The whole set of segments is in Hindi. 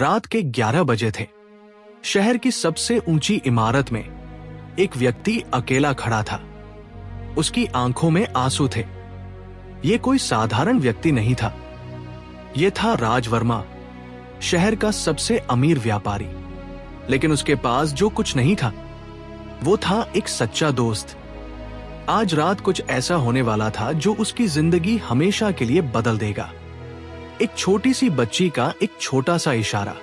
रात के 11 बजे थे। शहर की सबसे ऊंची इमारत में एक व्यक्ति अकेला खड़ा था। उसकी आंखों में आंसू थे। ये कोई साधारण व्यक्ति नहीं था। ये था राज वर्मा, शहर का सबसे अमीर व्यापारी। लेकिन उसके पास जो कुछ नहीं था वो था एक सच्चा दोस्त। आज रात कुछ ऐसा होने वाला था जो उसकी जिंदगी हमेशा के लिए बदल देगा। एक छोटी सी बच्ची का एक छोटा सा इशारा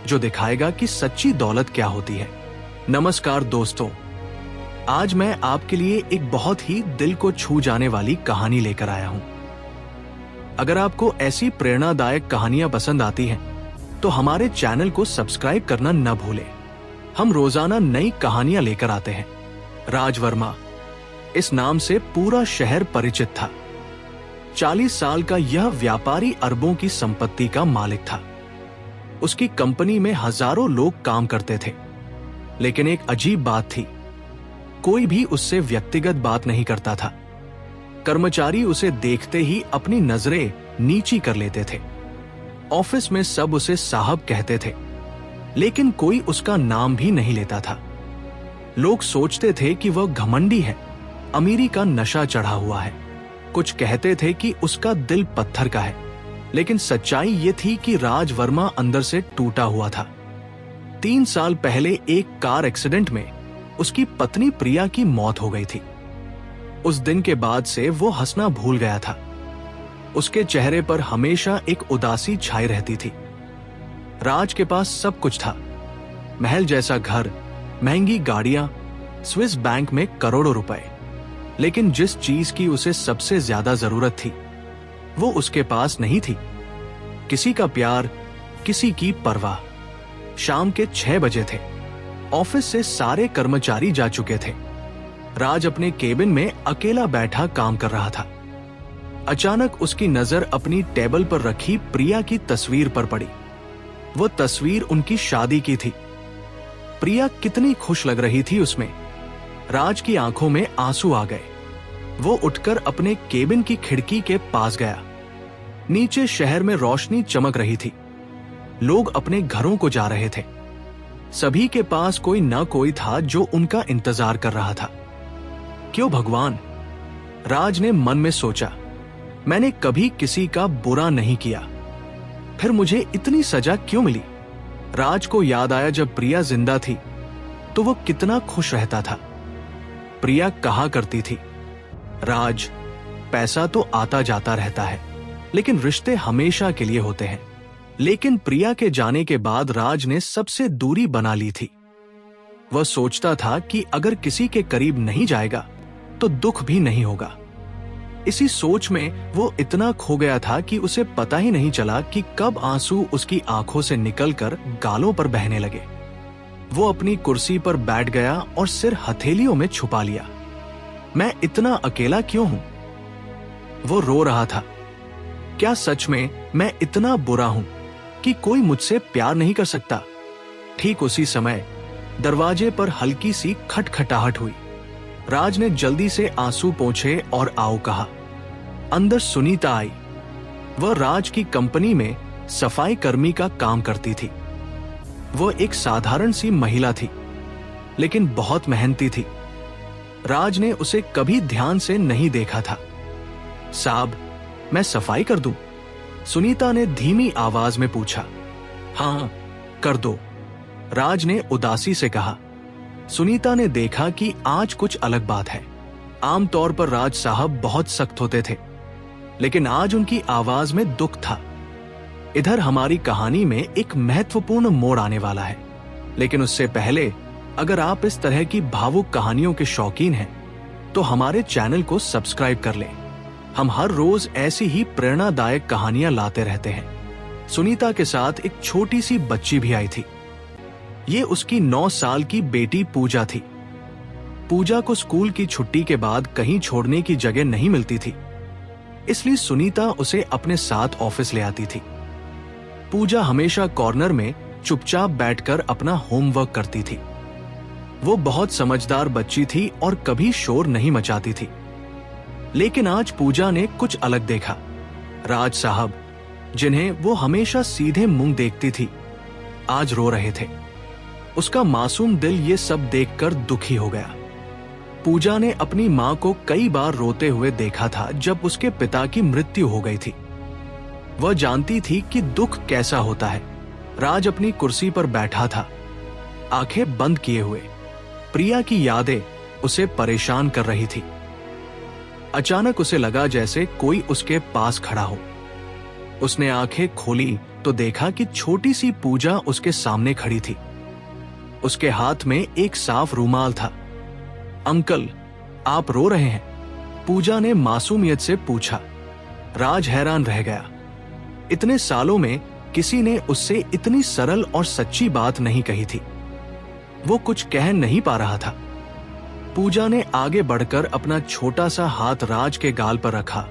जो दिखाएगा कि सच्ची दौलत क्या होती है। नमस्कार दोस्तों, आज मैं आपके लिए एक बहुत ही दिल को छू जाने वाली कहानी लेकर आया हूं। अगर आपको ऐसी प्रेरणादायक कहानियां पसंद आती हैं तो हमारे चैनल को सब्सक्राइब करना न भूलें। हम रोजाना नई कहानियां लेकर आते हैं। राज वर्मा, इस नाम से पूरा शहर परिचित था। 40 साल का यह व्यापारी अरबों की संपत्ति का मालिक था। उसकी कंपनी में हजारों लोग काम करते थे। लेकिन एक अजीब बात थी, कोई भी उससे व्यक्तिगत बात नहीं करता था। कर्मचारी उसे देखते ही अपनी नजरें नीची कर लेते थे। ऑफिस में सब उसे साहब कहते थे, लेकिन कोई उसका नाम भी नहीं लेता था। लोग सोचते थे कि वह घमंडी है, अमीरी का नशा चढ़ा हुआ है। कुछ कहते थे कि उसका दिल पत्थर का है, लेकिन सच्चाई ये थी कि राज वर्मा अंदर से टूटा हुआ था। 3 साल पहले एक कार एक्सीडेंट में उसकी पत्नी प्रिया की मौत हो गई थी। उस दिन के बाद से वो हंसना भूल गया था। उसके चेहरे पर हमेशा एक उदासी छाई रहती थी। राज के पास सब कुछ था, महल जैसा घर, महंगी गाड़ियां, स्विस बैंक में करोड़ों रुपए। लेकिन जिस चीज की उसे सबसे ज्यादा जरूरत थी वो उसके पास नहीं थी। किसी का प्यार, किसी की परवाह। शाम के 6 बजे थे। ऑफिस से सारे कर्मचारी जा चुके थे। राज अपने केबिन में अकेला बैठा काम कर रहा था। अचानक उसकी नजर अपनी टेबल पर रखी प्रिया की तस्वीर पर पड़ी। वो तस्वीर उनकी शादी की थी। प्रिया कितनी खुश लग रही थी उसमें। राज की आंखों में आंसू आ गए। वो उठकर अपने केबिन की खिड़की के पास गया। नीचे शहर में रोशनी चमक रही थी। लोग अपने घरों को जा रहे थे। सभी के पास कोई न कोई था जो उनका इंतजार कर रहा था। क्यों भगवान, राज ने मन में सोचा, मैंने कभी किसी का बुरा नहीं किया, फिर मुझे इतनी सजा क्यों मिली? राज को याद आया जब प्रिया जिंदा थी तो वो कितना खुश रहता था। प्रिया कहा करती थी, राज, पैसा तो आता जाता रहता है, लेकिन रिश्ते हमेशा के लिए होते हैं। लेकिन प्रिया के जाने के बाद राज ने सबसे दूरी बना ली थी। वह सोचता था कि अगर किसी के करीब नहीं जाएगा तो दुख भी नहीं होगा। इसी सोच में वो इतना खो गया था कि उसे पता ही नहीं चला कि कब आंसू उसकी आंखों से निकलकर गालों पर बहने लगे। वो अपनी कुर्सी पर बैठ गया और सिर हथेलियों में छुपा लिया। मैं इतना अकेला क्यों हूं? वो रो रहा था। क्या सच में मैं इतना बुरा हूं कि कोई मुझसे प्यार नहीं कर सकता? ठीक उसी समय दरवाजे पर हल्की सी खटखटाहट हुई। राज ने जल्दी से आंसू पोंछे और आओ कहा। अंदर सुनीता आई। वह राज की कंपनी में सफाई कर्मी का काम करती थी। वह एक साधारण सी महिला थी, लेकिन बहुत मेहनती थी। राज ने उसे कभी ध्यान से नहीं देखा था। साहब, मैं सफाई कर दूं? सुनीता ने धीमी आवाज में पूछा। हाँ, कर दो, राज ने उदासी से कहा। सुनीता ने देखा कि आज कुछ अलग बात है। आमतौर पर राज साहब बहुत सख्त होते थे, लेकिन आज उनकी आवाज में दुख था। इधर हमारी कहानी में एक महत्वपूर्ण मोड़ आने वाला है, लेकिन उससे पहले अगर आप इस तरह की भावुक कहानियों के शौकीन हैं तो हमारे चैनल को सब्सक्राइब कर लें। हम हर रोज ऐसी ही प्रेरणादायक कहानियां लाते रहते हैं। सुनीता के साथ एक छोटी सी बच्ची भी आई थी। ये उसकी 9 साल की बेटी पूजा थी। पूजा को स्कूल की छुट्टी के बाद कहीं छोड़ने की जगह नहीं मिलती थी, इसलिए सुनीता उसे अपने साथ ऑफिस ले आती थी। पूजा हमेशा कॉर्नर में चुपचाप बैठकर अपना होमवर्क करती थी। वो बहुत समझदार बच्ची थी और कभी शोर नहीं मचाती थी। लेकिन आज पूजा ने कुछ अलग देखा। राज साहब, जिन्हें वो हमेशा सीधे मुंह देखती थी, आज रो रहे थे। उसका मासूम दिल ये सब देखकर दुखी हो गया। पूजा ने अपनी मां को कई बार रोते हुए देखा था जब उसके पिता की मृत्यु हो गई थी। वह जानती थी कि दुख कैसा होता है। राज अपनी कुर्सी पर बैठा था, आंखें बंद किए हुए। प्रिया की यादें उसे परेशान कर रही थी। अचानक उसे लगा जैसे कोई उसके पास खड़ा हो। उसने आंखें खोली तो देखा कि छोटी सी पूजा उसके सामने खड़ी थी। उसके हाथ में एक साफ रूमाल था। अंकल, आप रो रहे हैं? पूजा ने मासूमियत से पूछा। राज हैरान रह गया। इतने सालों में किसी ने उससे इतनी सरल और सच्ची बात नहीं कही थी। वो कुछ कह नहीं पा रहा था। पूजा ने आगे बढ़कर अपना छोटा सा हाथ राज के गाल पर रखा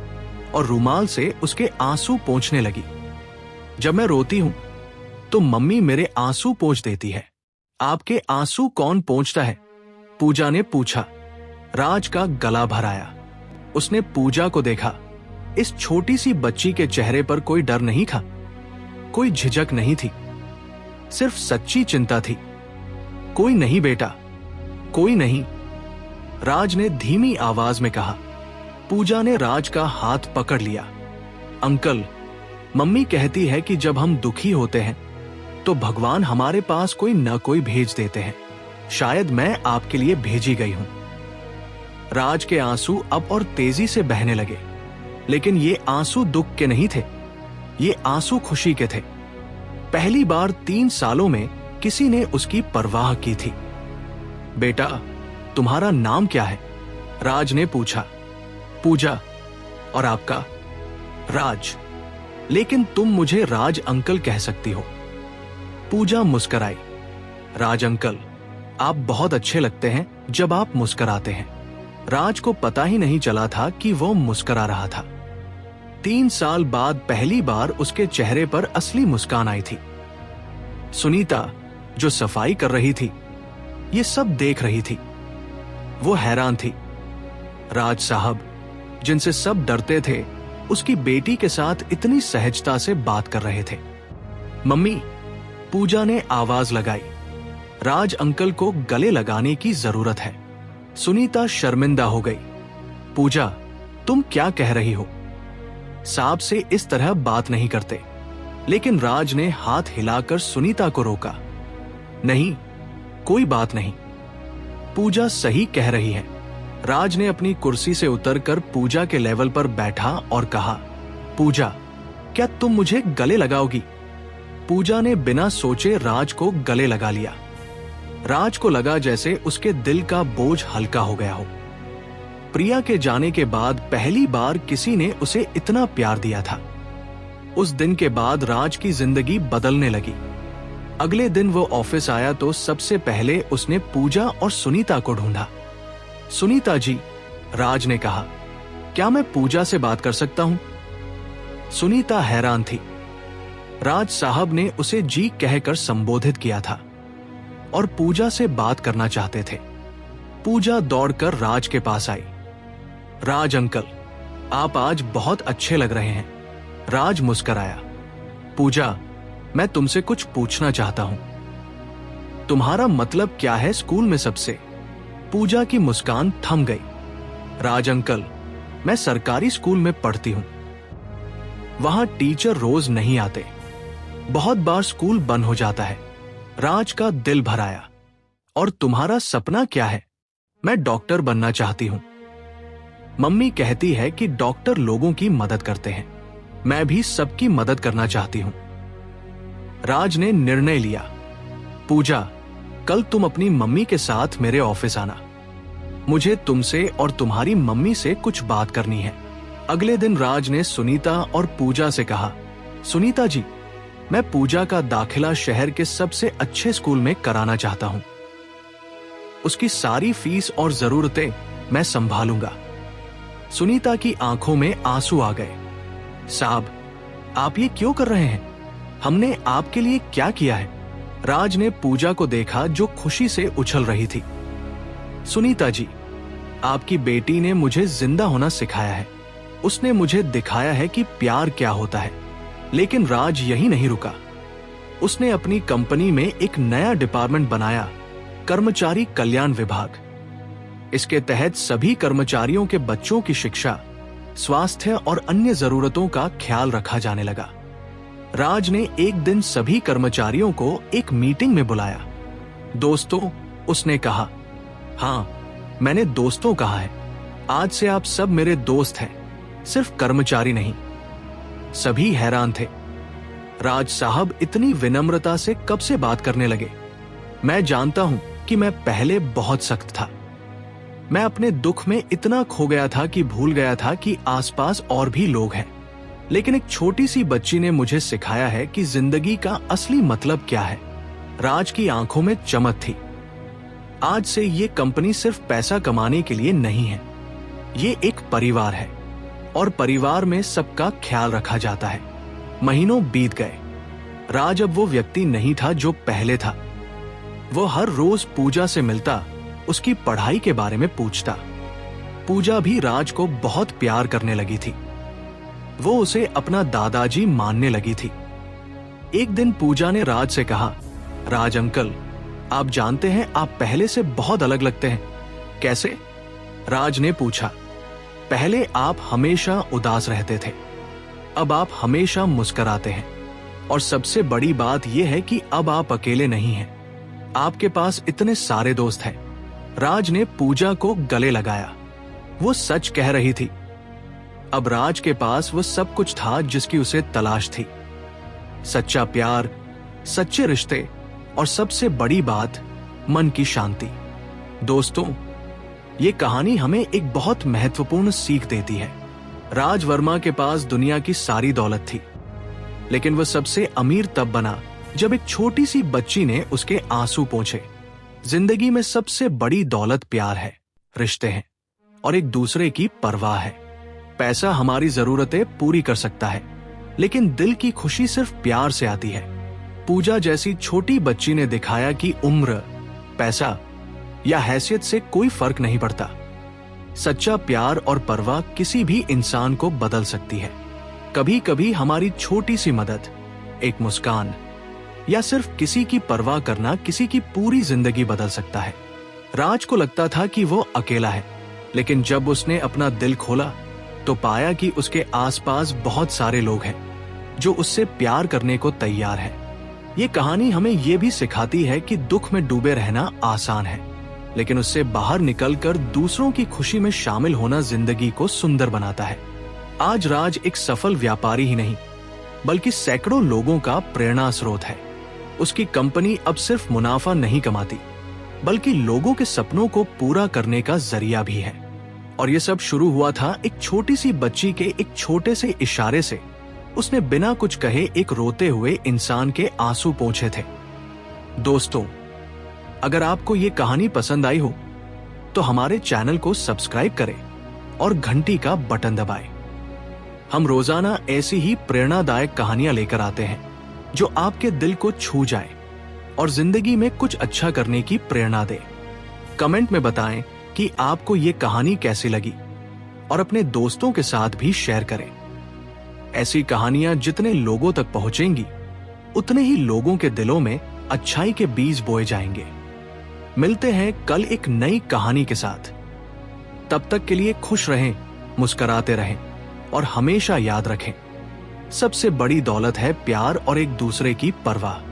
और रुमाल से उसके आंसू पोंछने लगी। जब मैं रोती हूं तो मम्मी मेरे आंसू पोंछ देती है। आपके आंसू कौन पोंछता है? पूजा ने पूछा। राज का गला भर आया। उसने पूजा को देखा। इस छोटी सी बच्ची के चेहरे पर कोई डर नहीं था, कोई झिझक नहीं थी, सिर्फ सच्ची चिंता थी। कोई नहीं बेटा, कोई नहीं, राज ने धीमी आवाज में कहा। पूजा ने राज का हाथ पकड़ लिया। अंकल, मम्मी कहती है कि जब हम दुखी होते हैं तो भगवान हमारे पास कोई न कोई भेज देते हैं। शायद मैं आपके लिए भेजी गई हूं। राज के आंसू अब और तेजी से बहने लगे, लेकिन ये आंसू दुख के नहीं थे, ये आंसू खुशी के थे। पहली बार 3 सालों में किसी ने उसकी परवाह की थी। बेटा, तुम्हारा नाम क्या है? राज ने पूछा। पूजा। और आपका? राज। लेकिन तुम मुझे राज अंकल कह सकती हो। पूजा मुस्कुराई। राज अंकल, आप बहुत अच्छे लगते हैं जब आप मुस्कुराते हैं। राज को पता ही नहीं चला था कि वो मुस्कुरा रहा था। 3 साल बाद पहली बार उसके चेहरे पर असली मुस्कान आई थी। सुनीता, जो सफाई कर रही थी, ये सब देख रही थी। वो हैरान थी। राज साहब, जिनसे सब डरते थे, उसकी बेटी के साथ इतनी सहजता से बात कर रहे थे। मम्मी, पूजा ने आवाज लगाई। राज अंकल को गले लगाने की जरूरत है। सुनीता शर्मिंदा हो गई। पूजा, तुम क्या कह रही हो? साहब से इस तरह बात नहीं करते। लेकिन राज ने हाथ हिलाकर सुनीता को रोका। नहीं, कोई बात नहीं, पूजा सही कह रही है। राज ने अपनी कुर्सी से उतरकर पूजा के लेवल पर बैठा और कहा, पूजा, क्या तुम मुझे गले लगाओगी? पूजा ने बिना सोचे राज को गले लगा लिया। राज को लगा जैसे उसके दिल का बोझ हल्का हो गया हो। प्रिया के जाने के बाद पहली बार किसी ने उसे इतना प्यार दिया था। उस दिन के बाद राज की जिंदगी बदलने लगी। अगले दिन वो ऑफिस आया तो सबसे पहले उसने पूजा और सुनीता को ढूंढा। सुनीता जी, राज ने कहा, क्या मैं पूजा से बात कर सकता हूं? सुनीता हैरान थी। राज साहब ने उसे जी कहकर संबोधित किया था और पूजा से बात करना चाहते थे। पूजा दौड़कर राज के पास आई। राज अंकल, आप आज बहुत अच्छे लग रहे हैं। राज मुस्कुराया। पूजा, मैं तुमसे कुछ पूछना चाहता हूं। तुम्हारा मतलब क्या है स्कूल में सबसे? पूजा की मुस्कान थम गई। राज अंकल, मैं सरकारी स्कूल में पढ़ती हूं। वहां टीचर रोज नहीं आते। बहुत बार स्कूल बंद हो जाता है। राज का दिल भर आया। और तुम्हारा सपना क्या है? मैं डॉक्टर बनना चाहती हूं। मम्मी कहती है कि डॉक्टर लोगों की मदद करते हैं। मैं भी सबकी मदद करना चाहती हूं। राज ने निर्णय लिया। पूजा, कल तुम अपनी मम्मी के साथ मेरे ऑफिस आना। मुझे तुमसे और तुम्हारी मम्मी से कुछ बात करनी है। अगले दिन राज ने सुनीता और पूजा से कहा, सुनीता जी, मैं पूजा का दाखिला शहर के सबसे अच्छे स्कूल में कराना चाहता हूं। उसकी सारी फीस और जरूरतें मैं संभालूंगा। सुनीता की आंखों में आंसू आ गए। साहब, आप ये क्यों कर रहे हैं? हमने आपके लिए क्या किया है? राज ने पूजा को देखा जो खुशी से उछल रही थी। सुनीता जी, आपकी बेटी ने मुझे जिंदा होना सिखाया है। उसने मुझे दिखाया है कि प्यार क्या होता है। लेकिन राज यही नहीं रुका। उसने अपनी कंपनी में एक नया डिपार्टमेंट बनाया, कर्मचारी कल्याण विभाग। इसके तहत सभी कर्मचारियों के बच्चों की शिक्षा, स्वास्थ्य और अन्य जरूरतों का ख्याल रखा जाने लगा। राज ने एक दिन सभी कर्मचारियों को एक मीटिंग में बुलाया। दोस्तों, उसने कहा, हाँ, मैंने दोस्तों कहा है, आज से आप सब मेरे दोस्त हैं, सिर्फ कर्मचारी नहीं। सभी हैरान थे। राज साहब इतनी विनम्रता से कब से बात करने लगे? मैं जानता हूं कि मैं पहले बहुत सख्त था। मैं अपने दुख में इतना खो गया था कि भूल गया था कि आसपास और भी लोग हैं। लेकिन एक छोटी सी बच्ची ने मुझे सिखाया है कि जिंदगी का असली मतलब क्या है। राज की आंखों में चमक थी। आज से ये कंपनी सिर्फ पैसा कमाने के लिए नहीं है, ये एक परिवार है और परिवार में सबका ख्याल रखा जाता है। महीनों बीत गए। राज अब वो व्यक्ति नहीं था जो पहले था। वो हर रोज पूजा से मिलता, उसकी पढ़ाई के बारे में पूछता। पूजा भी राज को बहुत प्यार करने लगी थी। वो उसे अपना दादाजी मानने लगी थी। एक दिन पूजा ने राज से कहा, राज अंकल, आप जानते हैं आप पहले से बहुत अलग लगते हैं। कैसे? राज ने पूछा। पहले आप हमेशा उदास रहते थे, अब आप हमेशा मुस्कुराते हैं। और सबसे बड़ी बात यह है कि अब आप अकेले नहीं हैं, आपके पास इतने सारे दोस्त हैं। राज ने पूजा को गले लगाया। वो सच कह रही थी। अब राज के पास वो सब कुछ था जिसकी उसे तलाश थी। सच्चा प्यार, सच्चे रिश्ते और सबसे बड़ी बात, मन की शांति। दोस्तों, ये कहानी हमें एक बहुत महत्वपूर्ण सीख देती है। राज वर्मा के पास दुनिया की सारी दौलत थी, लेकिन वह सबसे अमीर तब बना जब एक छोटी सी बच्ची ने उसके आंसू पोंछे। जिंदगी में सबसे बड़ी दौलत प्यार है, रिश्ते हैं और एक दूसरे की परवाह है। पैसा हमारी जरूरतें पूरी कर सकता है, लेकिन दिल की खुशी सिर्फ प्यार से आती है। पूजा जैसी छोटी बच्ची ने दिखाया कि उम्र, पैसा या हैसियत से कोई फर्क नहीं पड़ता। सच्चा प्यार और परवाह किसी भी इंसान को बदल सकती है। कभी कभी हमारी छोटी सी मदद, एक मुस्कान या सिर्फ किसी की परवाह करना किसी की पूरी जिंदगी बदल सकता है। राज को लगता था कि वो अकेला है, लेकिन जब उसने अपना दिल खोला तो पाया कि उसके आसपास बहुत सारे लोग हैं जो उससे प्यार करने को तैयार हैं। ये कहानी हमें ये भी सिखाती है कि दुख में डूबे रहना आसान है, लेकिन उससे बाहर निकलकर दूसरों की खुशी में शामिल होना जिंदगी को सुंदर बनाता है। आज राज एक सफल व्यापारी ही नहीं, बल्कि सैकड़ों लोगों का प्रेरणा स्रोत है। उसकी कंपनी अब सिर्फ मुनाफा नहीं कमाती, बल्कि लोगों के सपनों को पूरा करने का जरिया भी है। और ये सब शुरू हुआ था एक छोटी सी बच्ची के एक छोटे से इशारे से। उसने बिना कुछ कहे एक रोते हुए इंसान के आंसू पोंछे थे। दोस्तों, अगर आपको ये कहानी पसंद आई हो तो हमारे चैनल को सब्सक्राइब करें और घंटी का बटन दबाएं। हम रोजाना ऐसी ही प्रेरणादायक कहानियां लेकर आते हैं जो आपके दिल को छू जाए और जिंदगी में कुछ अच्छा करने की प्रेरणा दे। कमेंट में बताएं कि आपको ये कहानी कैसी लगी और अपने दोस्तों के साथ भी शेयर करें। ऐसी कहानियां जितने लोगों तक पहुंचेंगी, उतने ही लोगों के दिलों में अच्छाई के बीज बोए जाएंगे। मिलते हैं कल एक नई कहानी के साथ। तब तक के लिए खुश रहें, मुस्कुराते रहें और हमेशा याद रखें, सबसे बड़ी दौलत है प्यार और एक दूसरे की परवाह।